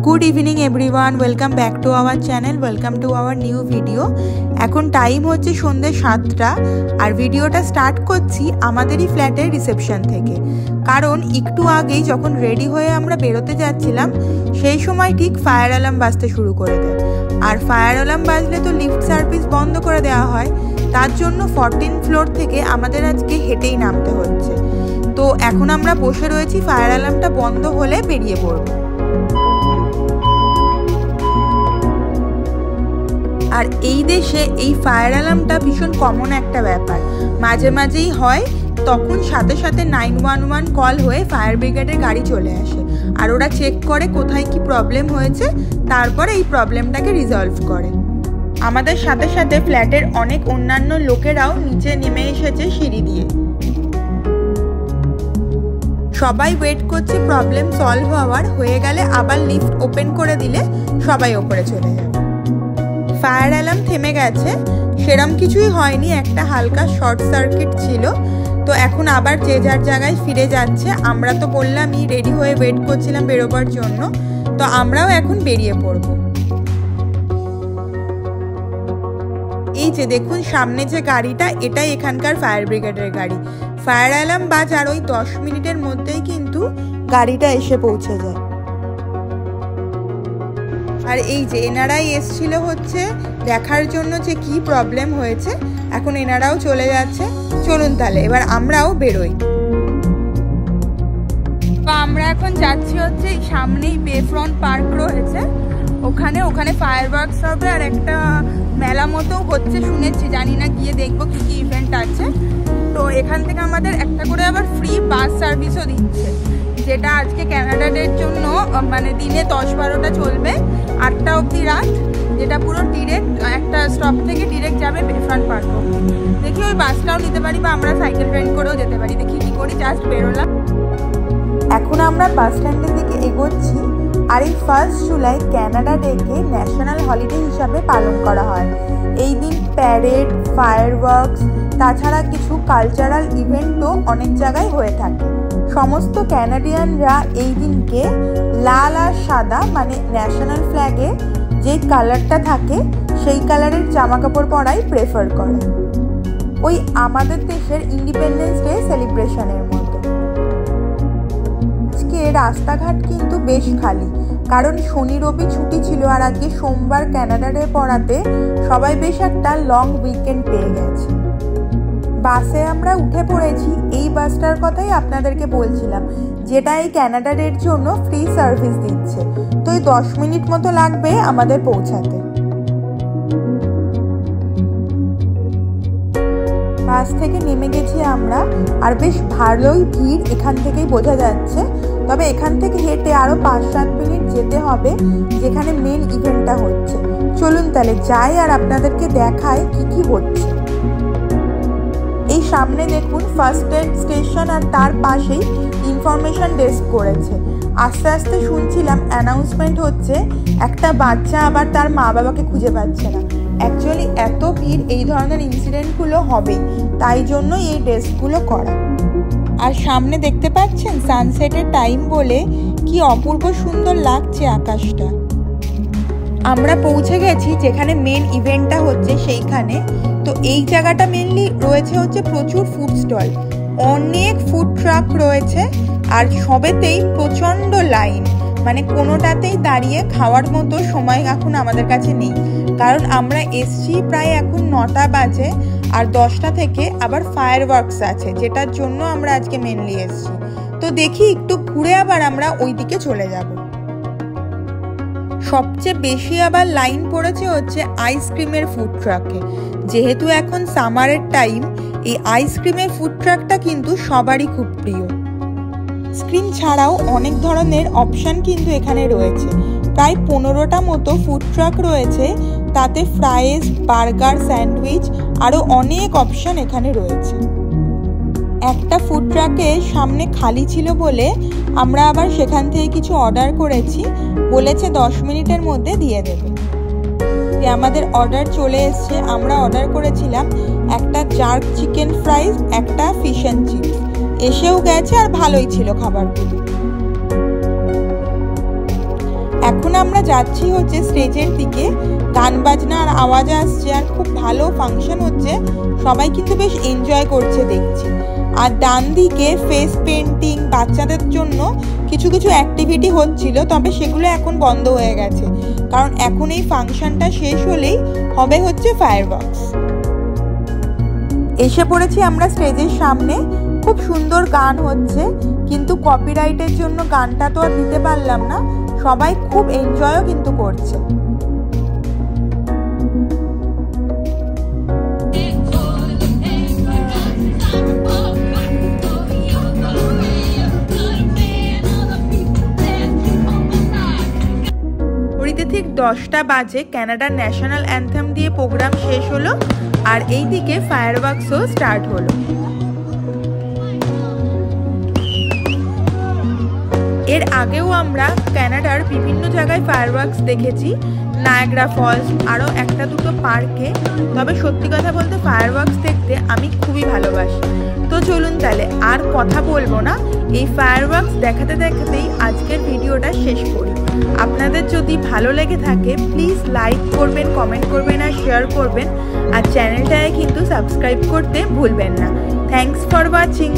Good evening everyone, welcome back to our channel, welcome to our new video. এখন time হচ্ছে সন্ধ্যে 7টা আর ভিডিওটা start করছি আমাদেরই ফ্ল্যাটের রিসেপশন থেকে। কারণ একটু আগেই যখন রেডি হয়ে আমরা বেরোতে যাচ্ছিলাম সেই সময় ঠিক ফায়ার অ্যালার্ম বাজতে শুরু করে দেয়। আর ফায়ার অ্যালার্ম বাজলে তো লিফট সার্ভিস বন্ধ করে দেওয়া হয়, তার জন্য 14 ফ্লোর থেকে আমাদের আজকে হেঁটেই নামতে হচ্ছে। তো এখন আমরা বসে রয়েছি, ফায়ার অ্যালার্মটা বন্ধ হলে বেরিয়ে পড়ব। আর এই দেশে এই ফায়ার অ্যালার্মটা ভীষণ কমন একটা ব্যাপার, মাঝে মাঝেই হয়, তখন সাথে সাথে 911 কল হয়ে ফায়ার ব্রিগেডের গাড়ি চলে আসে আর ওরা চেক করে কোথায় কি প্রবলেম হয়েছে, তারপরে এই প্রবলেমটাকে রিজলভ করে। আমাদের সাথে সাথে ফ্ল্যাটের অনেক অন্যান্য লোকেরাও নিচে নেমে এসেছে সিঁড়ি দিয়ে। সবাই ওয়েট করছে প্রবলেম সলভ হওয়ার, হয়ে গেলে আবার লিফট ওপেন করে দিলে সবাই ওপরে চলে যাবে। ফায়ার অ্যালার্ম থেমে গেছে, সেরম কিছুই হয়নি, একটা হালকা শর্ট সার্কিট ছিল। তো এখন আবার যে যার জায়গায় ফিরে যাচ্ছে। আমরা তো বললামই রেডি হয়ে ওয়েট করছিলাম বেরোবার জন্য, তো আমরাও এখন বেরিয়ে পড়ব। এই যে দেখুন সামনে যে গাড়িটা, এটাই এখানকার ফায়ার ব্রিগেডের গাড়ি। ফায়ার অ্যালার্ম বাজার ওই 10 মিনিটের মধ্যেই কিন্তু গাড়িটা এসে পৌঁছে যায়। আর এই যে এনারাই এসছিল হচ্ছে দেখার জন্য যে কি প্রবলেম হয়েছে, এখন এনারাও চলে যাচ্ছে। চলুন তাহলে এবার আমরাও বেরোই। তো আমরা এখন যাচ্ছি হচ্ছে সামনেই বে ফ্রন্ট পার্ক রয়েছে, ওখানে ফায়ার ওয়ার্কস হবে আর একটা মেলা মতো হচ্ছে শুনেছি, জানি না, গিয়ে দেখবো কি কি ইভেন্ট আছে। তো এখান থেকে আমাদের একটা করে আবার ফ্রি বাস সার্ভিসও দিচ্ছে, যেটা আজকে ক্যানাডা ডের জন্য মানে দিনে 10-12টা চলবে, 8টা অবধি রাত, যেটা পুরো ডিরেক্ট একটা স্টপ থেকে ডিরেক্ট যাবে বেফ্রন্ট পার্ক। দেখি ওই বাসটাও নিতে পারি বা আমরা সাইকেল রেন্ট করেও যেতে পারি, দেখি কি করি। জাস্ট বেরোলাম। এখন আমরা বাস স্ট্যান্ডের দিকে এগোচ্ছি। আর এই 1 জুলাই ক্যানাডা ডেকে ন্যাশনাল হলিডে হিসাবে পালন করা হয়। এই দিন প্যারেড, ফায়ার ওয়ার্কস, তাছাড়া কিছু কালচারাল ইভেন্টও অনেক জায়গায় হয়ে থাকে। সমস্ত ক্যানাডিয়ানরা এই দিনকে লাল আর সাদা মানে ন্যাশনাল ফ্ল্যাগে যে কালারটা থাকে সেই কালারের জামা কাপড় পরাই প্রেফার করে, ওই আমাদের দেশের ইন্ডিপেন্ডেন্স ডে সেলিব্রেশনের মতো। আজকে রাস্তাঘাট কিন্তু বেশ খালি, কারণ শনি রবি ছুটি ছিল আর আজকে সোমবার ক্যানাডা ডে পড়াতে সবাই বেশ একটা লং উইকেন্ড পেয়ে গেছে। বাসে আমরা উঠে পড়েছি, এই বাসটার কথাই আপনাদেরকে বলছিলাম, যেটা এই ক্যানাডা ডের জন্য ফ্রি সার্ভিস দিচ্ছে। তো এই 10 মিনিট মতো লাগবে আমাদের পৌঁছাতে। বাস থেকে নেমে গেছি আমরা, আর বেশ ভালোই ভিড় এখান থেকেই বোঝা যাচ্ছে। তবে এখান থেকে হেঁটে আরো 5-7 মিনিট যেতে হবে যেখানে মেন ইভেন্টটা হচ্ছে। চলুন তাহলে যাই আর আপনাদেরকে দেখায় কি কি হচ্ছে। এই সামনে দেখুন ফার্স্ট এড স্টেশন আর তার পাশেই ইনফরমেশন ডেস্ক করেছে। আস্তে আস্তে শুনছিলাম অ্যানাউন্সমেন্ট হচ্ছে একটা বাচ্চা আবার তার মা বাবাকে খুঁজে পাচ্ছে না। অ্যাকচুয়ালি এত ভিড় এই ধরনের ইনসিডেন্টগুলো হবেই, তাই জন্যই এই ডেস্কগুলো করা। আর সামনে দেখতে পাচ্ছেন সানসেটের টাইম বলে কি অপূর্ব সুন্দর লাগছে আকাশটা। আমরা পৌঁছে গেছি যেখানে মেন ইভেন্টটা হচ্ছে সেইখানে। তো এই জায়গাটা মেনলি রয়েছে হচ্ছে প্রচুর ফুড স্টল, অনেক ফুড ট্রাক রয়েছে আর সবেতেই প্রচণ্ড লাইন, মানে কোনোটাতেই দাঁড়িয়ে খাওয়ার মতো সময় এখন আমাদের কাছে নেই। কারণ আমরা এসছি প্রায় এখন 9টা বাজে আর 10টা থেকে আবার ফায়ার ওয়ার্কস আছে, যেটার জন্য আমরা আজকে মেনলি এসছি। তো দেখি একটু ঘুরে আবার আমরা ওই দিকে চলে যাব। সবচেয়ে বেশি আবার লাইন পড়েছে হচ্ছে আইসক্রিমের ফুড ট্রাকে। যেহেতু এখন সামারের টাইম, এই আইসক্রিমের ফুড ট্রাকটা কিন্তু সবারই খুব প্রিয়। আইসক্রিম ছাড়াও অনেক ধরনের অপশান কিন্তু এখানে রয়েছে, প্রায় 15টা মতো ফুড ট্রাক রয়েছে, তাতে ফ্রাইজ, বার্গার, স্যান্ডউইচ আরও অনেক অপশান এখানে রয়েছে। একটা ফুড ট্রাকে সামনে খালি ছিল বলে আমরা আবার সেখান থেকে কিছু অর্ডার করেছি, বলেছে 10 মিনিটের মধ্যে দিয়ে দেবে। আমাদের অর্ডার চলে এসছে। আমরা অর্ডার করেছিলাম একটা জার্ক চিকেন ফ্রাইজ, একটা ফিশ অ্যান্ড চিপস, এসেও গেছে আর ভালোই ছিল খাবারগুলো। এখন যাচ্ছি হচ্ছে স্টেজের দিকে, গান বাজনার আওয়াজ আসছে আর খুব ভালো ফাংশন হচ্ছে, সবাই কিন্তু বেশ এনজয় করছে দেখছি। আর ডান দিকে ফেস পেন্টিং বাচ্চাদের জন্য কিছু কিছু অ্যাক্টিভিটি হচ্ছিল, তবে সেগুলো এখন বন্ধ হয়ে গেছে, কারণ এখন এই ফাংশনটা শেষ হলেই হবে হচ্ছে ফায়ারওয়ার্কস। এসে পড়েছি আমরা স্টেজের সামনে, খুব সুন্দর গান হচ্ছে, কিন্তু কপিরাইটের জন্য গানটা তো আর দিতে পারলাম না। সবাই খুব এনজয়ও কিন্তু করছে। ঠিক 10টা বাজে কানাডার ন্যাশনাল অ্যান্থেম দিয়ে প্রোগ্রাম শেষ হলো, আর এইদিকে ফায়ারওয়ার্কসও স্টার্ট হলো। এর আগেও আমরা কানাডার বিভিন্ন জায়গায় ফায়ারওয়ার্কস দেখেছি, নায়াগ্রা ফলস, আরও একটা দুটো পার্কে। তবে সত্যি কথা বলতে ফায়ারওয়ার্কস দেখতে আমি খুবই ভালোবাসি। তো চলুন তাহলে আর কথা বলবো না, এই ফায়ারওয়ার্কস দেখাতে দেখাতেই আজকের ভিডিওটা শেষ করি। আপনাদের যদি ভালো লেগে থাকে প্লিজ লাইক করবেন, কমেন্ট করবেন আর শেয়ার করবেন, আর চ্যানেলটায় কিন্তু সাবস্ক্রাইব করতে ভুলবেন না। Thanks for watching.